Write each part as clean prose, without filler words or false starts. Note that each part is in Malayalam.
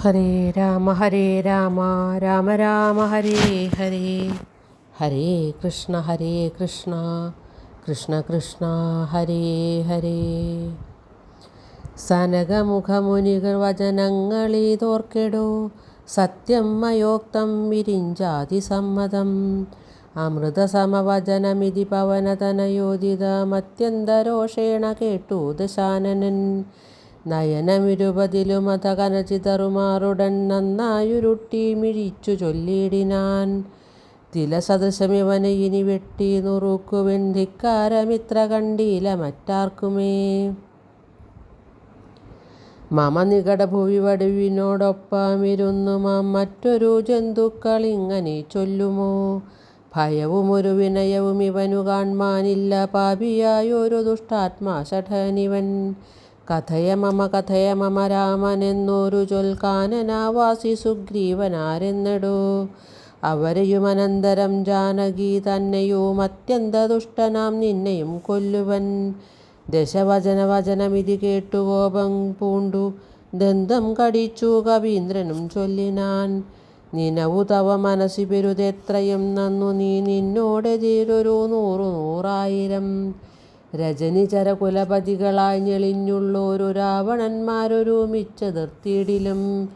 ഹരേ രാമ രാമ രാമ ഹരേ ഹരേ, ഹരേ കൃഷ്ണ കൃഷ്ണ കൃഷ്ണ ഹരേ ഹരേ. സനകമുഖമുനികൾ വചനങ്ങളീതോർക്കെടോ, സത്യം മയോക്തം വിരിഞ്ചാതിസമ്മതം. അമൃതസമവചനമിതി പവനതനയോദിതമത്യന്തരോഷേണ കേട്ടു ദശാനനൻ. നയനമിരുപതിലുമത കനചിതറുമാറുടൻ നന്നായുരുട്ടി മിഴിച്ചു ചൊല്ലിയിടിനാൻ. തിലസദൃശമിവനെ ഇനി വെട്ടി നുറുക്കുവിൻ, ധിക്കാരമിത്ര കണ്ടീല മറ്റാർക്കുമേ. മമ നികടഭുവി വടുവിനോടൊപ്പമിരുന്നു മറ്റൊരു ജന്തുക്കളിങ്ങനെ ചൊല്ലുമോ. ഭയവുമൊരു വിനയവും ഇവനു കാൺമാനില്ല, പാപിയായൊരു ദുഷ്ടാത്മാ ഷഠനിവൻ. കഥയ മമ രാമനെന്നൊരു ചൊൽ, കാനനാവാസി സുഗ്രീവനാരെന്നെടോ. അവരെയുമനന്തരം ജാനകി തന്നെയും അത്യന്ത ദുഷ്ടനാം നിന്നെയും കൊല്ലുവൻ. ദശവചനമിതി കേട്ടു കോപം പൂണ്ടു ദന്തം കടിച്ചു കവീന്ദ്രനും ചൊല്ലിനാൻ. നിനവു തവ മനസ്സി പെരുതെത്രയും നന്നു, നീ നിന്നോടെതിരൊരു 100,000 രജനിചര കുലപതികളായി ഞെളിഞ്ഞുള്ളൊരു രാവണന്മാരൊരു മിച്ചെതിർത്തിയിടിലും.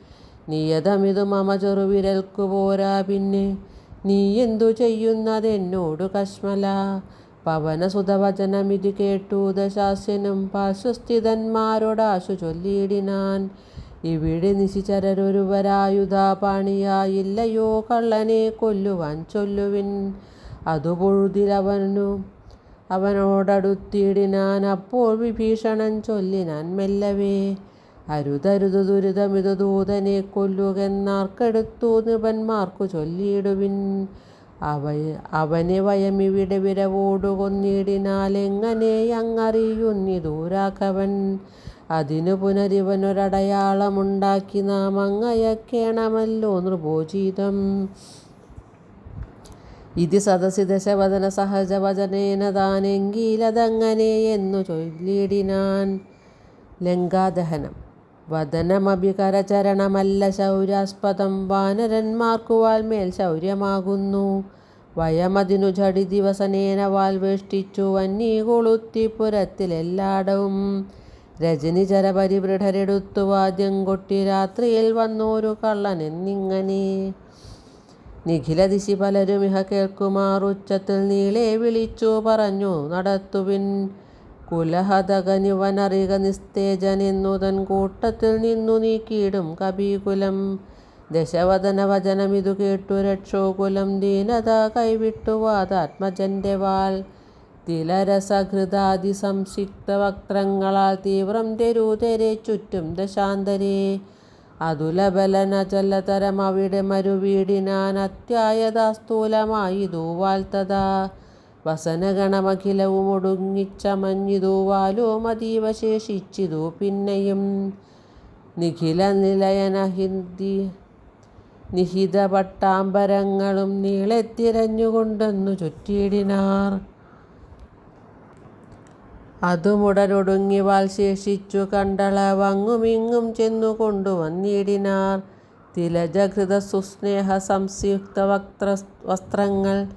നിയതമിതു മമ ചെറുവിരൽക്കു പോരാ, പിന്നെ നീ എന്തു ചെയ്യുന്നതെന്നോടു കശ്മല. പവനസുതവചനമിതി കേട്ടു ദശാസ്യനും പാർശ്വസ്ഥിതന്മാരോടാശു ചൊല്ലിയിടിനാൻ. ഇവിടെ നിശിചരരൊരുവരായുധാപാണിയായില്ലയോ, കള്ളനെ കൊല്ലുവാൻ ചൊല്ലുവിൻ. അതു പൊഴുതിലവനോടടുത്തിടിനാൻ. അപ്പോൾ വിഭീഷണൻ ചൊല്ലിനാൻ മെല്ലവേ, അരുതരുതു ദുരിതമിതു ദൂതനെ കൊല്ലുകെന്നാർക്കെടുത്തു നൃപന്മാർക്കു ചൊല്ലിയിടുവിൻ. അവനെ വയമിവിടെ വിരവോടു കൊന്നിടിനാലെങ്ങനെയങ്ങറിയുന്നിതു രാഘവൻ. അതിനു പുനരിവനൊരടയാളമുണ്ടാക്കി നാം അങ്ങയക്കേണമല്ലോ നൃപോചിതം. ഇതി സദസി ദശവദന സഹജവചനേന താനെങ്കിലതങ്ങനെയെന്നു ചൊല്ലിയിടിനാൻ. ലങ്കാദഹനം. വദനമഭികരചരണമല്ല ശൗര്യാസ്പദം, വാനരന്മാർക്കു വാൽമേൽ ശൗര്യമാകുന്നു. വയമതിനു ഝടിതി വസനേന വാൽ വേഷ്ടിച്ചു വന്നി കൊളുത്തി പുരത്തിലെല്ലാടവും. രജനിചര പരിവൃഢരെടുത്തു വാദ്യം കൊട്ടി രാത്രിയിൽ വന്നോരു കള്ളനെന്നിങ്ങനെ. നിഖിലദിശി പലരുമിഹ കേൾക്കുമാറുച്ചത്തിൽ നീളെ വിളിച്ചു പറഞ്ഞു നടത്തുവിൻ. കുലഹതകനിവനറിക നിസ്തേജനെന്നു തൻ കൂട്ടത്തിൽ നിന്നു നീക്കിയിടും കപികുലം. ദശവദന വചനമിതു കേട്ടു രക്ഷോകുലം, ദീനത കൈവിട്ടു വാതാത്മജന്റെ വാൽ. തിലരസഘൃതാതി സംസിക്ത വക്ത്രങ്ങളാൽ തീവ്രം തെരുതെരെ ചുറ്റും ദശാന്തരേ. അതുലബലനചലതരം അവിടെ മരുവീടിനാൻ, അത്യായതാസ്ഥൂലമായിതു വാൽത്തതാ. വസനഗണമഖിലവും ഒടുങ്ങിച്ചമഞ്ഞിതു വാലും അതീവ ശേഷിച്ചിതു പിന്നെയും. നിഖില നിഹിത പട്ടാംബരങ്ങളും നീളെ തിരഞ്ഞുകൊണ്ടെന്നു ചുറ്റിയിടിനാർ. അതുമുടനൊടുങ്ങി വാൽ ശേഷിച്ചു കണ്ടളവങ്ങുമിങ്ങും ചെന്നു കൊണ്ടുവന്നിടിനാർ. തിലജഘൃത സുസ്നേഹ സംയുക്ത വസ്ത്രങ്ങൾ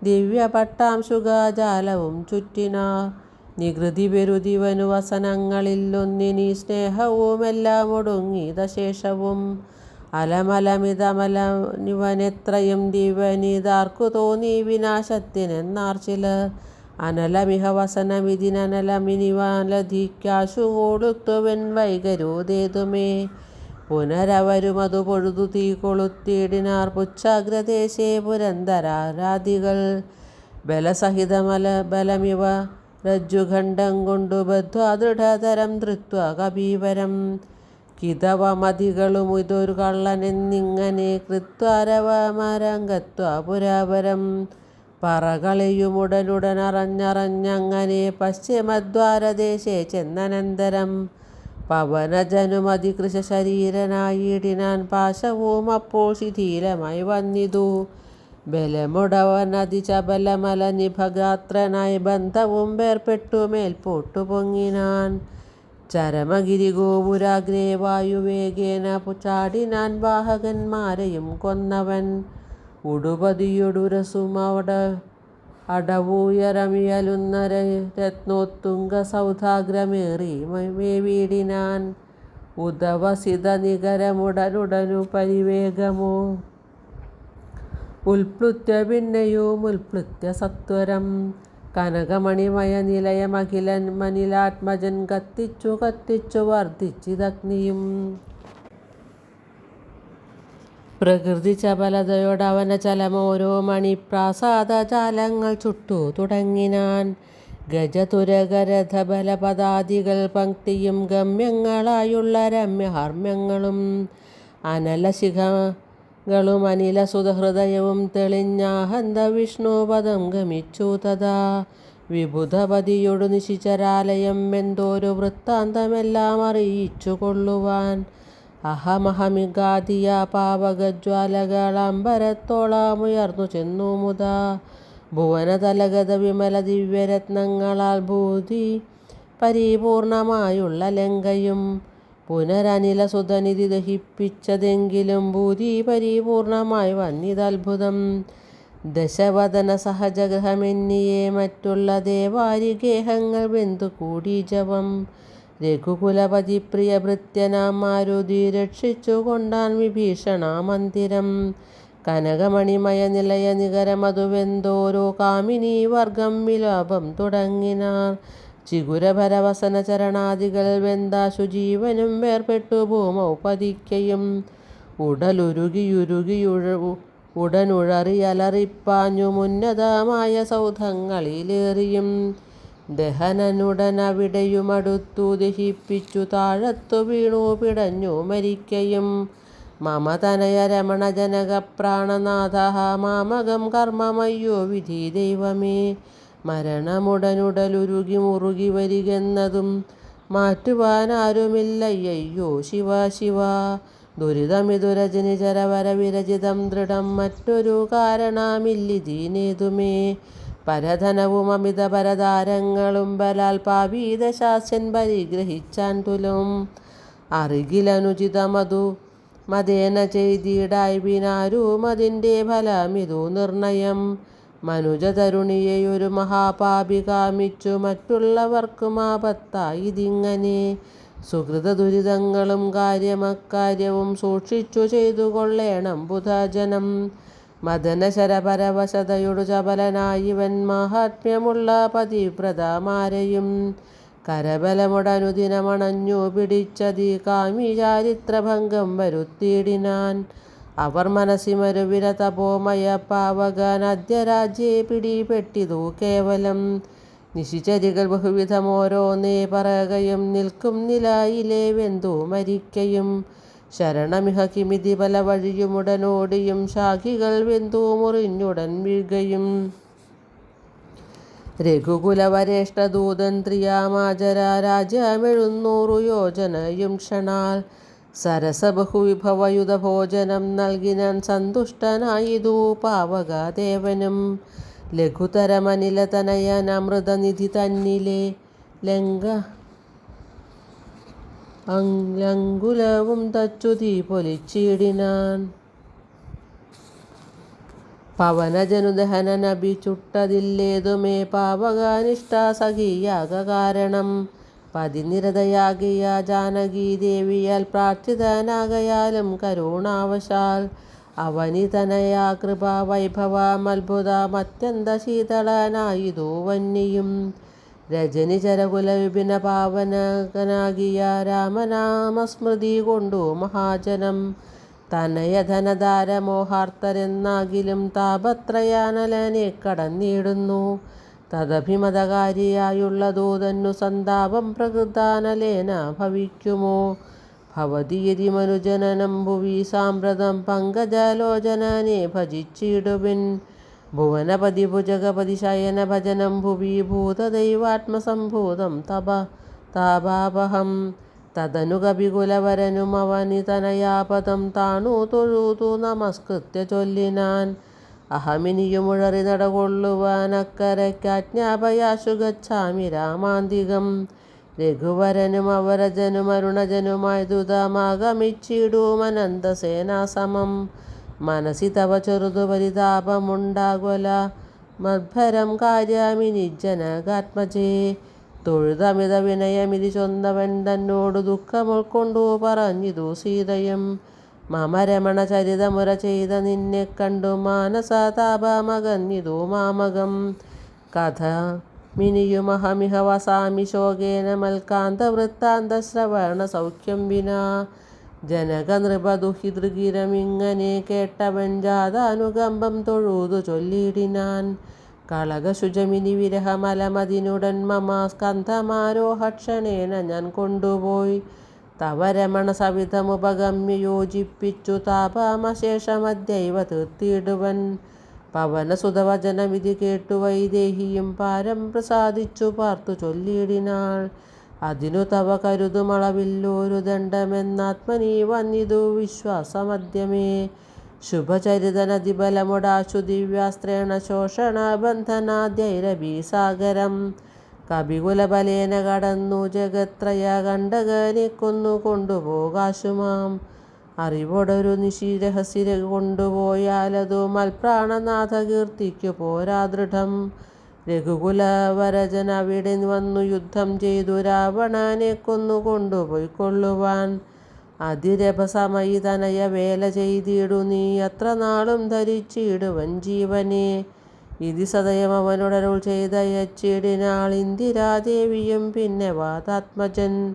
ദിവ്യ പട്ടാംശുകാജാലവും ചുറ്റിനാർ. നികൃതി പെരുതിവനു വസനങ്ങളില്ലൊന്നിനീ സ്നേഹവുമെല്ലാം ഒടുങ്ങിയതശേഷവും. അലമലമിതമലനിവനെത്രയും ദിവനിതാർക്കു തോന്നി വിനാശത്തിനെന്നാർ ചിലർ. അനലമിഹ വസനമിതിനലമിനിവലധിക്കാശു കൊടുത്തുവൻ വൈകരുതേതുമേ. പുനരവരുമതു പൊഴുതു തീ കൊളുത്തിയിടിനാർ പുച്ഛാഗ്രദേശേ പുരന്തരാരാധികൾ. ബലമിവ രജ്ജുഖണ്ഡം കൊണ്ടു ബദ്ധ്വാ ദൃഢതരം ധൃത്വാ കപീവരം. കിതവമതികളും ഇതൊരു കള്ളനെന്നിങ്ങനെ കൃത്വാരവമരംഗത്വാ പുരാപരം. പറകളയുമുടനുടനറിഞ്ഞങ്ങനെ പശ്ചിമദ്വാരദേശേ ചെന്നനന്തരം. പവനജനുമതികൃശ ശരീരനായിടിനാൻ, പാശവും അപ്പോൾ ശിഥിലമായി വന്നിതു. ബലമുടവനതിചപലമലനിഭഗാത്രനായി ബന്ധവും വേർപെട്ടു മേൽപോട്ടു പൊങ്ങിനാൻ. ചരമഗിരിഗോപുരാഗ്രേ വായുവേഗേന ചാടിനാൻ വാഹകന്മാരെയും കൊന്നവൻ. ഉടുപതിയൊടുരസുമവട അടവുയരമിയലുന്ന രത്നോത്തുംഗ സൗധാഗ്രമേറി മേവിടിനാൻ. ഉദവസിത നികരമുടനുടനു പരിവേഗമോ ഉൽപ്ലുത്യ പിന്നെയുമുൽപ്ലുത്യ സത്വരം. കനകമണിമയ നിലയമഖിലൻ മനിലാത്മജൻ കത്തിച്ചു കത്തിച്ചു വർദ്ധിച്ചിതഗ്നിയും. പ്രകൃതി ചപലതയോടവന ചലമോരോ മണിപ്രാസാദജാലങ്ങൾ ചുട്ടു തുടങ്ങിനാൻ. ഗജതുരകരഥബലപദാദികൾ പങ്ക്തിയും ഗമ്യങ്ങളായുള്ള രമ്യഹാർമ്യങ്ങളും അനലശിഖകളും അനിലസുതഹൃദയവും തെളിഞ്ഞാഹന്ത വിഷ്ണുപദം ഗമിച്ചു തഥാ. വിബുധപതിയൊടു നിശിചരാലയം വെന്തോരു വൃത്താന്തമെല്ലാം അറിയിച്ചു കൊള്ളുവാൻ. അഹമഹമിഗാദിയ പാവകജ്വാലകളമ്പരത്തോളമുയർന്നു ചെന്നു മുതാ. ഭുവനതലഗത വിമല ദിവ്യരത്നങ്ങളാൽ ഭൂതി പരിപൂർണമായുള്ള ലങ്കയും പുനരനിലസുതനിധി ദഹിപ്പിച്ചതെങ്കിലും ഭൂതി പരിപൂർണമായി വന്നിതത്ഭുതം. ദശവദന സഹജഗ്രഹമെന്നിയെ മറ്റുള്ള ദേവാരിഗേഹങ്ങൾ വെന്തു കൂടി ജവം. രഘുകുലപതി പ്രിയഭൃത്യനാം മാരുതി രക്ഷിച്ചു കൊണ്ടാൻ വിഭീഷണാമന്ദിരം. കനകമണിമയ നിലയ നികരമതുവെന്തോരോ കാമിനീ വർഗം വിലാപം തുടങ്ങിനാർ. ചിഗുരഭരവസന ചരണാദികൾ വെന്താശു ജീവനും വേർപെട്ടു ഭൂമൗ പതിക്കയും. ഉടനുഴറിയലറിപ്പാഞ്ഞുമുന്നതമായ സൗധങ്ങളിലേറിയും. ദഹനനുടനവിടെയുമടുത്തു ദഹിപ്പിച്ചു താഴത്തു വീണു പിടഞ്ഞു മരിക്കയും. മമ തനയ രമണ ജനക പ്രാണനാഥ മാമകം കർമ്മമയ്യോ വിധി ദൈവമേ. മരണമുടനുടലുരുകി മുറുകി വരികെന്നതും മാറ്റുവാനാരുമില്ലയ്യോ ശിവ ശിവ. ദുരിതമിതുരജനി ചരവര വിരചിതം ദൃഢം മറ്റൊരു കാരണമില്ലിതീനേതുമേ. പരധനവും അമിത പരതാരങ്ങളും ബലാൽ പാപീതശാസ്യൻ പരിഗ്രഹിച്ചാൻ തുലം. അറികിലനുചിതമതു മതേന ചെയ്തിടായ്പിനാരും അതിൻ്റെ ഫലമിതു നിർണയം. മനുജതരുണിയെയൊരു മഹാപാപി കാമിച്ചു മറ്റുള്ളവർക്കും ആപത്തായിതിങ്ങനെ. സുകൃത ദുരിതങ്ങളും കാര്യമക്കാര്യവും സൂക്ഷിച്ചു ചെയ്തു കൊള്ളേണം ബുധജനം. മദനശരപരവശതയൊടു ചപലനായിവൻ മാഹാത്മ്യമുള്ള പതിവ്രതമാരെയും കരബലമുടനുദിനമണഞ്ഞു പിടിച്ചതി കാമി ചാരിത്രഭംഗം വരുത്തിയിടിനാൻ. അവർ മനസ്സിമരുവിര തപോമയ പാവകൻ അദ്യരാജ്യേ പിടിപെട്ടിതു കേവലം. നിശിചരികൾ ബഹുവിധമോരോന്നേ പറകയും നിൽക്കും നിലായിലെ വെന്തു മരിക്കയും. ശരണമിഹ കിമിതി പല വഴിയുമുടനോടിയും ശാഖികൾ വെന്തു മുറിഞ്ഞുടൻ വീഴുകയും. രഘുകുലവരേഷ്ഠദൂതൻ ത്രിയാമാചര രാജ്യമെഴുന്നൂറു യോജനയും ക്ഷണാൽ. സരസബഹുവിഭവയുധ ഭോജനം നൽകിനാൻ സന്തുഷ്ടനായിതു പാവകദേവനും. ലഘുതരമനിലതനയനമൃതനിധി തന്നിലെ ലങ്കുലവും തച്ചു തീ പൊലിച്ചിടിനാൻ. പവനജനുദഹനനഭി ചുട്ടതില്ലേതുമേ പാവകനിഷ്ഠാസഖിയാക കാരണം. പതിനിരതയാകിയ ജാനകീദേവിയാൽ പ്രാർത്ഥിതനാകയാലും കരുണാവശാൽ അവനിതനയാ കൃപാവൈഭവമത്ഭുതമത്യന്ത ശീതളനായിതു വന്യയും. രജനിചരകുല വിപിന പാവനകനാകിയ രാമനാമസ്മൃതി കൊണ്ടു മഹാജനം. തനയധനധാരമോഹാർത്തരെന്നാകിലും താപത്രയാനലനെ കടന്നിടുന്നു. തദഭിമതകാരിയായുള്ള ദൂതന്നു സന്താപം പ്രകൃതാനലേന ഭവിക്കുമോ. ഭവതി യതി മനുജനനം ഭുവി സാമ്പ്രതം പങ്കജലോചനനെ ഭജിച്ചിടുവിൻ. ഭുവനപതി ഭുജഗപതി ശയന ഭജനം ഭുവി ഭൂതദൈവാത്മസംഭൂതം താപാപഹം. തദനു കപികുലവരനും അവനിതനയാപദം താണു തൊഴുതു നമസ്കൃത്യ ചൊല്ലിനാൻ. അഹമിനിയുമുഴറി നടകൊള്ളുവാൻ അക്കരയ്ക്കാജ്ഞാപയാശു ഗച്ഛാമി രാമാന്തികം. രഘുവരനും അവരജനും അരുണജനുമായി ദുതമാഗമിച്ചിടുമനന്തസേനാസമം. മനസി തവ ചെറുതു പരിതാപമുണ്ടാകൊല മദ്ഭരം കാര്യമിനിജ്ജനകാത്മജേ. തൊഴുതമിത വിനയമിതി ചൊന്നവൻ തന്നോടു ദുഃഖമുൾക്കൊണ്ടു പറഞ്ഞിതു സീതയും. മമ രമണ ചരിതമുര ചെയ്ത നിന്നെ കണ്ടു മാനസതാപമകന്നിതു മാമകം. കഥ മിനിയുമഹമിഹ വസാമി ശോകേന മൽക്കാന്തവൃത്താന്ത ശ്രവണ സൗഖ്യം വിനാ. ജനക നൃപദുഹിതൃഗിരമിങ്ങനെ കേട്ടവൻ ജാതാനുകമ്പം തൊഴുതു ചൊല്ലിടിനാൻ. കളകശുചമിനി വിരഹമലമതിനുടൻ മമ സ്കന്ധമാരോഹക്ഷണേന ഞാൻ കൊണ്ടുപോയി. തവ രമണ സവിധമുപഗമ്യ യോജിപ്പിച്ചു താപമശേഷമദ്യൈവ തീർത്തിടുവൻ. പവനസുതവചനമിതി കേട്ടു വൈദേഹിയും പാരം പ്രസാദിച്ചു പാർത്തു ചൊല്ലിടിനാൾ. അതിനു തവ കരുതുമളവില്ലോരു ദണ്ഡമെന്നാത്മനി വന്നിതു വിശ്വാസമദ്യമേ. ശുഭചരിതനതിബലമുടാശു ദിവ്യാസ്ത്രേണ ശോഷണ ബന്ധനാദ്യൈരഭീസാഗരം. കപികുലബലേന കടന്നു ജഗത്രയ കണ്ടകനെ കൊന്നു കൊണ്ടുപോകാശുമാം. അറിവൊടൊരു നിശിരഹസ്യ കൊണ്ടുപോയാലതു മൽപ്രാണനാഥ കീർത്തിക്കു പോരാ ദൃഢം. രഘുകുലവരജൻ അവിടെ വന്നു യുദ്ധം ചെയ്തു രാവണനെ കൊന്നു കൊണ്ടുപോയിക്കൊള്ളുവാൻ. അതിരഭസമയി തനയ വേല ചെയ്തിടു നീ അത്ര നാളും ധരിച്ചിടുവൻ ജീവനെ. ഇതി സദയം അവനോടരുൾ ചെയ്തയച്ചിടിനാൾ ഇന്ദിരാദേവിയും പിന്നെ വാതാത്മജൻ.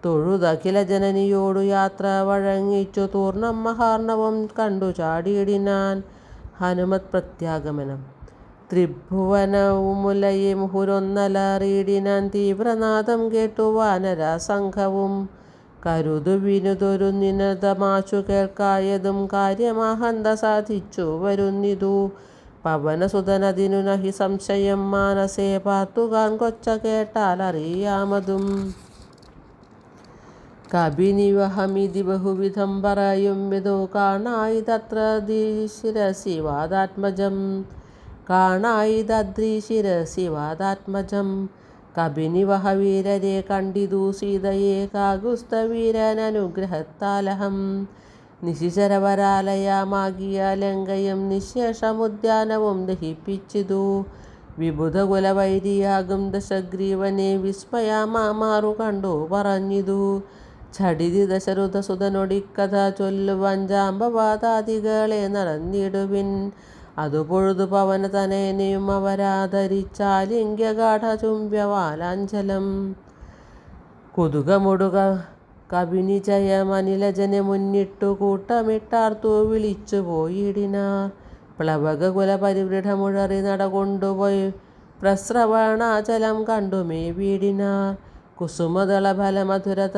തൊഴുതഖില ജനനിയോടു യാത്ര വഴങ്ങിച്ചു തൂർണം മഹാർണവം കണ്ടു ചാടിയിടിനാൻ. ഹനുമത് പ്രത്യാഗമനം. ത്രിഭുവനവുമുലയെ മുഹുരൊന്നലറിയിടിനാൻ. തീവ്രനാദം കേട്ടു വാനര സംഘവും കരുതുവിനുതൊരു നിനതമാശു കേൾക്കായതും കാര്യമാഹന്ത സാധിച്ചു വരുന്നിതു. പവനസുതനതിനു നഹി സംശയം മാനസേ പാർത്തുകാൻ കൊച്ച കേട്ടാലറിയാമതും. കപിനിവഹമിതി ബഹുവിധം പറയും വിധോ കാണായിതത്ര ശിരസി വാതാത്മജം. കാണായിതദ്രിശിരസി വാതാത്മജം. കപിനിവഹവീരരെ കണ്ടിതു സീതയെ കാകുസ്തവീരനനുഗ്രഹത്താലഹം. നിശിചരവരാലയമാകിയ ലങ്കയും നിശേഷമുദ്യാനവും ദഹിപ്പിച്ചിതു. വിബുധകുലവൈരിയാകും ദശഗ്രീവനെ വിസ്മയമാറു കണ്ടു പറഞ്ഞിതു. ഝടിതി ദശരഥസുതനൊടിക്കഥ ചൊല്ലുവാൻ ജാമ്പവാതാദികളെ നടന്നിടുവിൻ. അതു പൊഴുതു പവനതനയനെയും അവരാദരിച്ചാലിംഗ്യഗാഠചുംബ്യവാലാഞ്ചലം. കുതുകമൊടുക കപിനിജയമനിലജനെ മുന്നിട്ടു കൂട്ടമിട്ടാർത്തു വിളിച്ചു പോയിടിനാർ. പ്ലവകകുല പരിവൃഢമുഴറി നടകൊണ്ടുപോയി പ്രസ്രവണാചലം കണ്ടുമേ വീടിനാർ. കുസുമദളഫലമധുര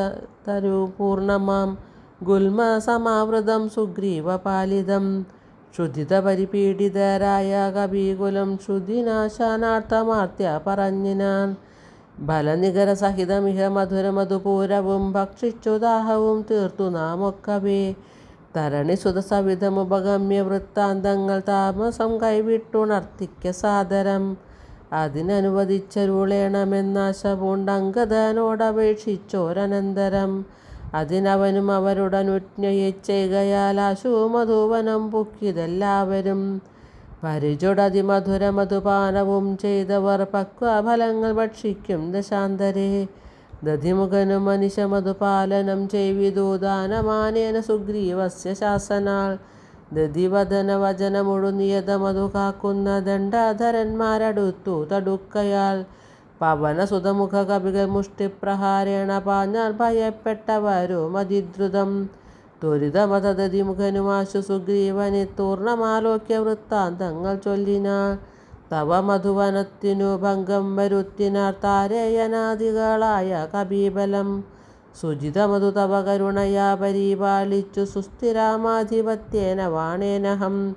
തരുപൂർണമാം ഗുൽമസമാവൃതം സുഗ്രീവപാലിതം. ക്ഷുധിതപരിപീഡിതരായ കപികുലം ക്ഷുധിനാശനാർത്ഥമാർത്യ പറഞ്ഞിനാൻ. ഫലനികരസഹിതമിഹ മധുരമധുപൂരവും ഭക്ഷിച്ചു ദാഹവും തീർത്തു നാമൊക്കവേ. തരണിസുത സവിധമുപഗമ്യ വൃത്താന്തങ്ങൾ താമസം കൈവിട്ടുണർത്തിക്ക സാദരം. അതിനനുവദിച്ചരുളേണമെന്നാശ പൂണ്ടങ്കദനോടപേക്ഷിച്ചോരനന്തരം. അതിനവനും അവരുടനുജ്ഞയെച്ചെയ്കയാൽ ആശുമധുവനം പുക്കിതെല്ലാവരും. പരിചൊടതിമധുര മധുപാനവും ചെയ്തവർ പക്വഫലങ്ങൾ ഭക്ഷിക്കും ദശാന്തരേ. ദധിമുഖനും മനിഷമധുപാലനം ചെയ്വിതു ദാനമാനേന സുഗ്രീവസ്യ ശാസനാൾ. ദധിവദന വചനമുഴുനിയതമധു കാക്കുന്ന ദണ്ഡാധരന്മാരടുത്തു തടുക്കയാൽ. പവനസുതമുഖ കപികൾ മുഷ്ടിപ്രഹാരേണ പാഞ്ഞാൽ ഭയപ്പെട്ടവരും അതിദ്രുതം. ത്വരിതമതദതിമുഖനുമാശു സുഗ്രീവനെ തൂർണമാലോക്യ വൃത്താന്തങ്ങൾ ചൊല്ലിനാൾ. തവ മധുവനത്തിനു ഭംഗം വരുത്തിനാർ താരയനാദികളായ കപീബലം. സുജിതമധു തവ കരുണയാ പരിപാലിച്ചു സുസ്ഥിരമാധിപത്യേന വാണേനഹം.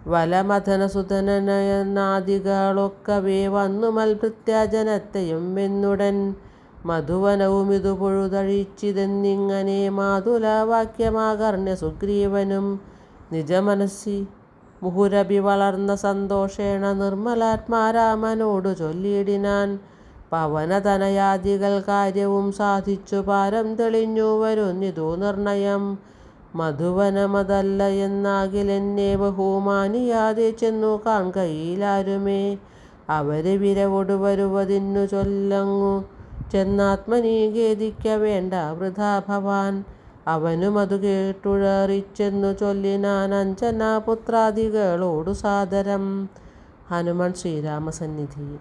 വലമഥനസുതനനാദികളൊക്കവേ വന്നു മൽഭൃത്യ ജനത്തെയും വെന്നുടൻ. മധുവനവുമിതു പൊഴുതഴിച്ചിതെന്നിങ്ങനെ മാതുലവാക്യമാകർണ്യ സുഗ്രീവനും. നിജമനസ്സി മുഹുരഭി വളർന്ന സന്തോഷേണ നിർമ്മലാത്മാരാമനോടു ചൊല്ലിയിടിനാൻ. പവനതനയാദികൾ കാര്യവും സാധിച്ചു പാരം തെളിഞ്ഞു വരുന്നിതു നിർണയം. മധുവനമതല്ല എന്നാകിലെന്നെ ബഹുമാനിയാതെ ചെന്നു കാൺകയിലാരുമേ. അവര് വിരവൊടു വരുവതിന്നു ചൊല്ലങ്ങു ചെന്നാത്മനീ ഖേദിക്ക വേണ്ട വൃഥാ ഭവാൻ. അവനുമതു കേട്ടുഴറിച്ചെന്നു ചൊല്ലിനാൻ അഞ്ജനാപുത്രാദികളോടു സാദരം. ഹനുമാൻ ശ്രീരാമസന്നിധിയിൽ.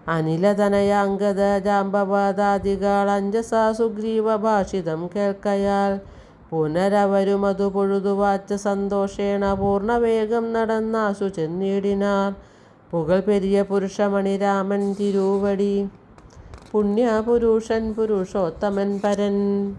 അനിലതനയാംഗദ ജാംബവാദാദികൾ അഞ്ജസാ സുഗ്രീവ ഭാഷിതം കേൾക്കയാൽ പുനരവരുമതു പൊഴുതുവാച്ച സന്തോഷേണ പൂർണ്ണവേഗം നടന്നാശു ചെന്നിടിനാർ. പുകൾ പെരിയ പുരുഷമണി രാമൻ തിരുവടി പുണ്യപുരുഷൻ പുരുഷോത്തമൻ പരൻ.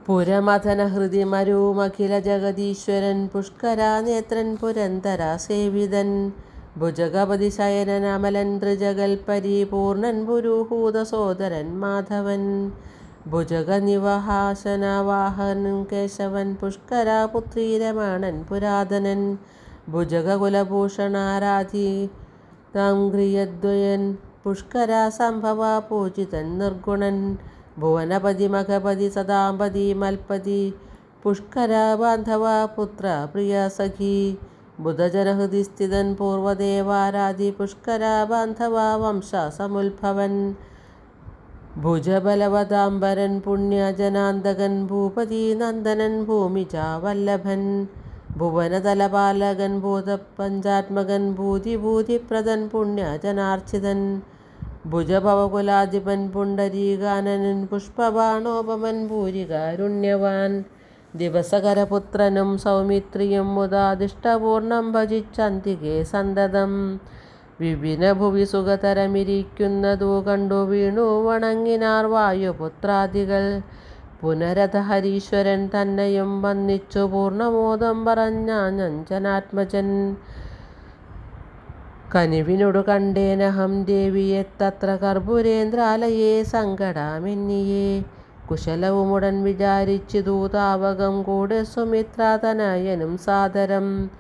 പുരമഥന ഹൃദി മരുമഖില ജഗദീശ്വരൻ പുഷ്കരാനേത്രൻ പുരന്തര സേവിതൻ. ഭുജഗപതി ശയനൻ അമലൻ ത്രിജഗൽപരിപൂർണൻ പുരുഹൂത സോദരൻ മാധവൻ. ഭുജഗനിവഹാസന വാഹനൻ കേശവൻ പുഷ്കരാപുത്രീ രമണൻ പുരാതനൻ. ഭുജഗകുലഭൂഷണാരാധിതാംഘ്രിയദ്വയൻ പുഷ്കരാ സംഭവ പൂജിതൻ നിർഗുണൻ. ഭുവനപതി മഖപതി സദാംപതി മൽപതി പുഷ്കരാ ബാന്ധവ പുത്ര പ്രിയ സഖി. ബുധജനഹൃദി സ്ഥിതൻ പൂർവദേവാരാധി പുഷ്കരാ ബാന്ധവ വംശ സമുത്ഭവൻ. ഭുജബലവതാംബരൻ പുണ്യജനാന്തകൻ ഭൂപതി നന്ദനൻ ഭൂമിജ വല്ലഭൻ. ഭുവനതലപാലകൻ ഭൂതപഞ്ചാത്മകൻ ഭൂതിഭൂതിപ്രദൻ പുണ്യജനാർച്ചിതൻ. ഭുജഭവകുലാധിപൻ പുണ്ടരീകാനനൻ പുഷ്പബാണോപമൻ ഭൂരികാരുണ്യവാൻ. ദിവസകരപുത്രനും സൗമിത്രിയും മുദാദിഷ്ടപൂർണം ഭജിച്ചന്തികെ സന്തതം. വിപിനഭുവി സുഖതരമിരിക്കുന്നതു കണ്ടു വീണു വണങ്ങിനാർ വായുപുത്രാദികൾ. പുനരഥ ഹരീശ്വരൻ തന്നെയും വന്ദിച്ചു പൂർണ്ണമോദം പറഞ്ഞാഞ്ജനാത്മജൻ. കനിവിനൊടു കണ്ടേനഹം ദേവിയെ തത്ര കർപ്പൂരേന്ദ്രാലയേ സങ്കടമെന്നിയേ. കുശലവുമുടൻ വിചാരിച്ചിതു താവകം കൂടെ സുമിത്രാതനയനും സാദരം.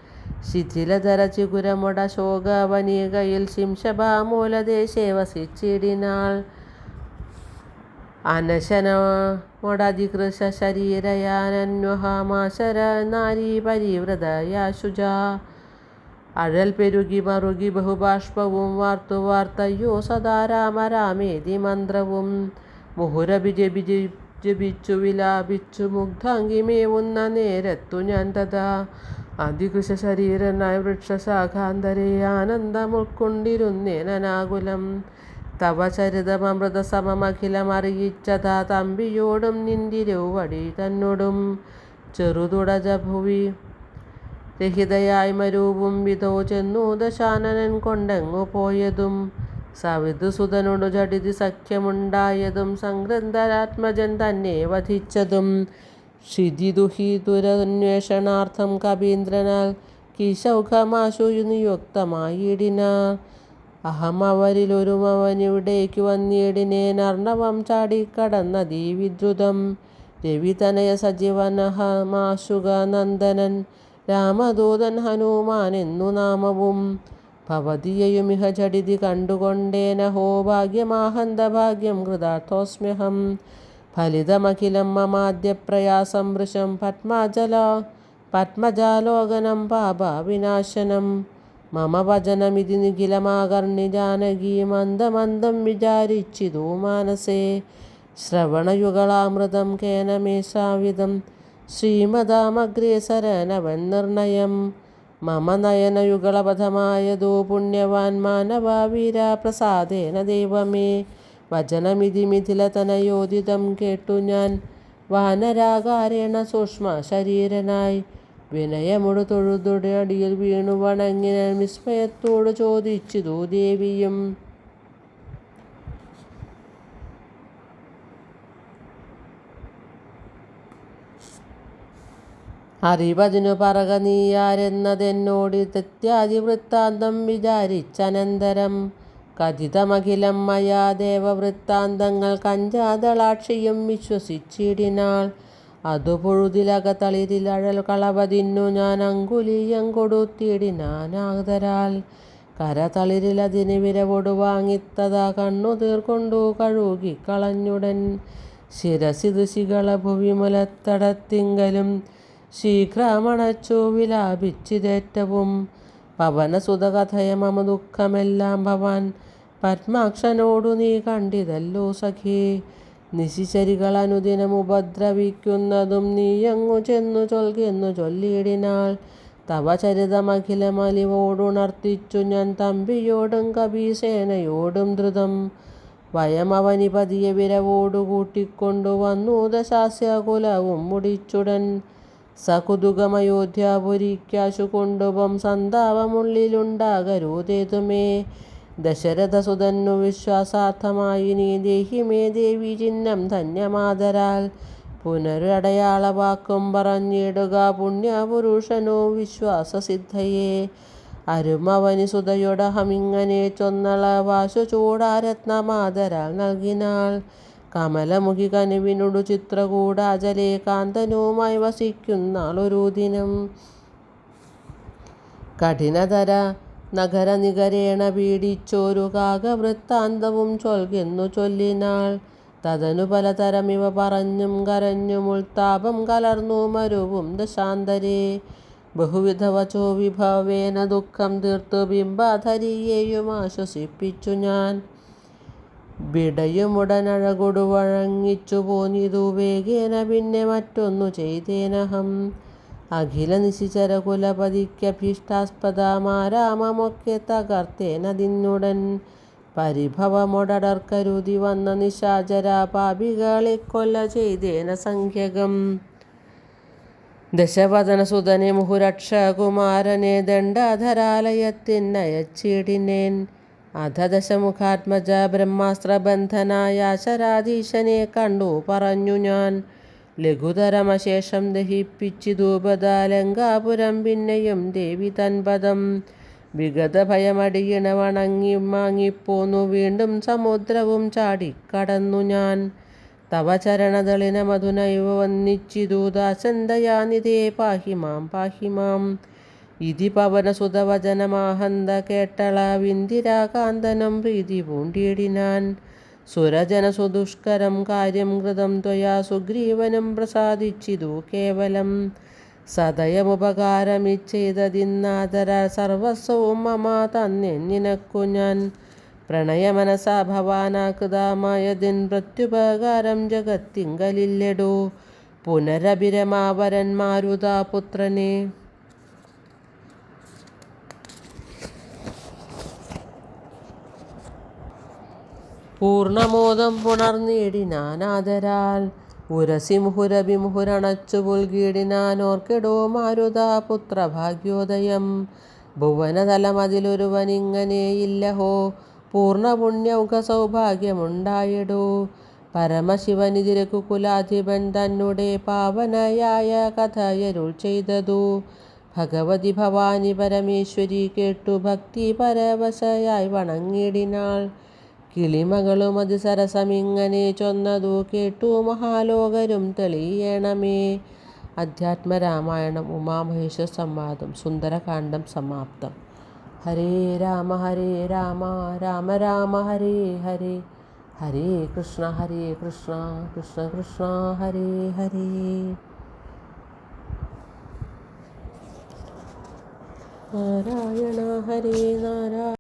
ശിഥിലധര ചിഗുരമൊട ശോകവനികയിൽ ശിംശഭാമൂലദേശേ വസിച്ചിടിനാൾ. അനശനമൊടധികൃശ ശരീരയാനന്വഹമാശര നാരീ പരിവൃതയാശുജാ. അഴൽ പെരുകി മറുകി ബഹുബാഷ്പവും വാർത്തു വാർത്തയ്യോ സദാ രാമ രാമേതി മന്ത്രവും. മുഹുരഭിജപിച്ചു വിലാപിച്ചു മുഗ്ധാംഗിമേവുന്ന നേരത്തു ഞാൻ തഥാ അതികൃശ ശരീരനായ വൃക്ഷശാഖാന്തരേ ആനന്ദമുൾക്കൊണ്ടിരുന്നേനാകുലം. തവ ചരിതമൃത സമമഖിലമറിയിച്ചതാ തമ്പിയോടും നിന്തിരുവടി തന്നോടും. ചെറുതുടജ ഭുവി രഹിതയായി മരുവും വിധോ ചെന്നു ദശാനനൻ കൊണ്ടെങ്ങു പോയതും. സവിതുസുതനോടു ജഡിതി സഖ്യമുണ്ടായതും സംഗ്രന്ഥരാത്മജൻ തന്നെ വധിച്ചതും. ക്ഷിതിദുഹിതുരന്വേഷണാർത്ഥം കപീന്ദ്രനാൽ കിശൗഖമാശു നിയുക്തമായിടിനാർ. അഹം അവരിലൊരുമവനിവിടേക്കു വന്നിടിനേൻ അർണവം ചാടിക്കടന്നതീ വിദ്രുതം. രവിതനയ സജീവനഹമാശുക നന്ദനൻ രാമദൂതൻ ഹനുമാനെന്നു നാമവും. ഭവതിയയുമിഹ ജഡിതി കണ്ടുകൊണ്ടേനഹോ ഭാഗ്യമാഹന്ത ഭാഗ്യം കൃതാർത്ഥോസ്മ്യഹം. ഫലിതമഖിലം മമാദ്യപ്രയാസം വൃശം പത്മജാലോകനം പാപവിനാശനം. മമ വചനമിതി നിഖിലമാകർണ്യ ജാനകി മന്ദമന്ദം വിചാരിച്ചിതു മാനസേ. ശ്രവണയുഗളാമൃതം കേന മേ ശ്രാവിതം ശ്രീമതാമഗ്രേസരനവൻ നിർണയം. മമ നയനയുഗളപഥമായതോ പുണ്യവാൻ മാനവാവീര പ്രസാദേന ദൈവമേ. വചനമിതി മിഥിലതനയോദിതം കേട്ടു ഞാൻ വാനരാകാരേണ സൂക്ഷ്മ ശരീരനായി. വിനയമൊടു തൊഴുതുടെ അടിയിൽ വീണു വണങ്ങിന വിസ്മയത്തോടു ചോദിച്ചിതു ദേവിയും. അറിവതിനു പറക നീയാരെന്നതെന്നോടിത്യാദി വൃത്താന്തം വിചാരിച്ചനന്തരം. കഥിതമഖിലം മയാ ദേവവൃത്താന്തങ്ങൾ കഞ്ചാദളാക്ഷിയും വിശ്വസിച്ചിടിനാൾ. അതു പൊഴുതിലകത്തളിരിൽ അഴൽ കളവതിന്നു ഞാൻ അങ്കുലീയം കൊടുത്തിടിനാനാദരാൽ കരതളിരിലതിന് വിരവൊടു വാങ്ങിത്തതാ കണ്ണു തീർക്കൊണ്ടു കഴുകിക്കളഞ്ഞുടൻ ശിരസിതു ശികള ഭുവിമുലത്തടത്തിങ്കലും ശീഘ്രമണച്ചു വിലാപിച്ചിതേറ്റവും പവനസുതകഥയ മമ ദുഃഖമെല്ലാം ഭവാൻ പത്മാക്ഷനോടു നീ കണ്ടിതല്ലോ സഖേ. നിശിചരികൾ അനുദിനം ഉപദ്രവിക്കുന്നതും നീയങ്ങു ചെന്നു ചൊൽകെന്നു ചൊല്ലിയിടിനാൾ. തവ ചരിതമഖിലമലിവോടുണർത്തിച്ചു ഞാൻ തമ്പിയോടും കപീസേനയോടും ധൃതം വയമവനിപതിയെ വിരവോടു കൂട്ടിക്കൊണ്ടു വന്നു ദശാസ്യകുലവും മുടിച്ചുടൻ സകുതുകമയോധ്യാപുരിക്കാശു കൊണ്ടുപം സന്താപമുള്ളിലുണ്ടാകരുതേതുമേ. ദശരഥസുതന്നു വിശ്വാസാർത്ഥമായി നീ ദേഹി മേ ദേവി ചിഹ്നം ധന്യമാദരാൽ പുനരടയാളവാക്കും പറഞ്ഞിടുക പുണ്യപുരുഷനു വിശ്വാസസിദ്ധയെ. അരുമവനി സുതയൊടഹമിങ്ങനെ ചൊന്നളവാശു ചൂടാരത്നമാദരാൽ നൽകിനാൾ. കമലമുഖി കനുവിനൊടു ചിത്രകൂടാചലേ കാന്തനുമായി വസിക്കുന്നാളൊരു ദിനം കഠിനതര നഗര നികരേണ പീഡിച്ചോരു കാകവൃത്താന്തവും ചൊൽകെന്നു ചൊല്ലിനാൾ. തതനു പലതരമിവ പറഞ്ഞും കരഞ്ഞും ഉൾത്താപം കലർന്നു മരുവും ദശാന്തരേ. ബഹുവിധവചോ വിഭവേന ദുഃഖം തീർത്തു ബിംബാധരിയെയും ആശ്വസിപ്പിച്ചു ഞാൻ. വിടയുമുടനഴകൊടു വഴങ്ങിച്ചു പോന്നിതു വേഗേന പിന്നെ മറ്റൊന്നു ചെയ്തേനഹം. അഖില നിശിചരകുലപതിക്കഭീഷ്ടാസ്പദമാരാമമൊക്കെ തകർത്തേനതിന്നുടൻ പരിഭവമൊടടർക്കരുതി വന്ന നിശാചരാ പാപികളെ കൊല്ല ചെയ്തേന സംഖ്യകം. ദശവദനസുതനെ മുഹുരക്ഷകുമാരനെ ദണ്ഡാധരാലയത്തിനയച്ചിടിനേൻ. അധ ദശമുഖാത്മജ ബ്രഹ്മാസ്ത്രബന്ധനായ ശരാധീശനെ കണ്ടു പറഞ്ഞു ഞാൻ. ലഘുതരമശേഷം ദഹിപ്പിച്ചിതൂപദാലങ്കാപുരം പിന്നെയും ദേവി തൻപദം വിഗതഭയമടിയിണ വണങ്ങി മാങ്ങിപ്പോന്നു വീണ്ടും സമുദ്രവും ചാടിക്കടന്നു ഞാൻ. തവ ചരണദളിന മധുനൈവ വന്നിച്ചിതു ദാസന്തയാനിധേ പാഹിമാം പാഹിമാം ഇതി പവനസുതവചനമാഹന്ത കേട്ടളവിന്ദിരാകാന്തനം പ്രീതി പൂണ്ടിയിടിനാൻ. സുരജനസുദുഷ്കരം കാര്യം കൃതം ത്വയാ സുഗ്രീവനും പ്രസാദിച്ചിതു കേവലം സദയമുപകാരമിച്ചെയ്തതിന്നാദരാൽ സർവസ്വവും മമ തന്നേൻ നിനക്കു ഞാൻ. പ്രണയമനസാ ഭവാനാകൃതമായതിൻ പ്രത്യുപകാരം ജഗത്തിങ്കലില്ലെടോ പുനരഭിരമാവരൻ മാരുതാപുത്രനെ. പൂർണ്ണമോദം പുണർന്നിടിനാനാദരാൽ ഉരസി മുഹുരഭിമുഹുരണച്ചു പുൽകിടിനാൻ. ഓർക്കെടോ മാരുതാപുത്ര ഭാഗ്യോദയം ഭുവനതലമതിലൊരുവനിങ്ങനെയില്ലഹോ പൂർണ്ണപുണ്യൗക സൗഭാഗ്യമുണ്ടായിടോ. പരമശിവനിതിരക്കു കുലാധിപൻ തന്നെ പാവനയായ കഥയരുൾ ചെയ്തതു ഭഗവതി ഭവാനി പരമേശ്വരി കേട്ടു ഭക്തി പരവശയായി വണങ്ങിടിനാൾ. കിളിമകളും അതിസരസമിങ്ങനെ ചൊന്നതു കേട്ടു മഹാലോകരും തെളിയണമേ. അധ്യാത്മരാമായണം ഉമാമഹേശ്വര സംവാദം സുന്ദരകാന്ഡം സമാപ്തം. ഹരേ രാമ രാമ രാമ ഹരേ ഹരേ ഹരേ കൃഷ്ണ കൃഷ്ണ കൃഷ്ണ ഹരേ ഹരേ. നാരായണ ഹരേ നാരായണ.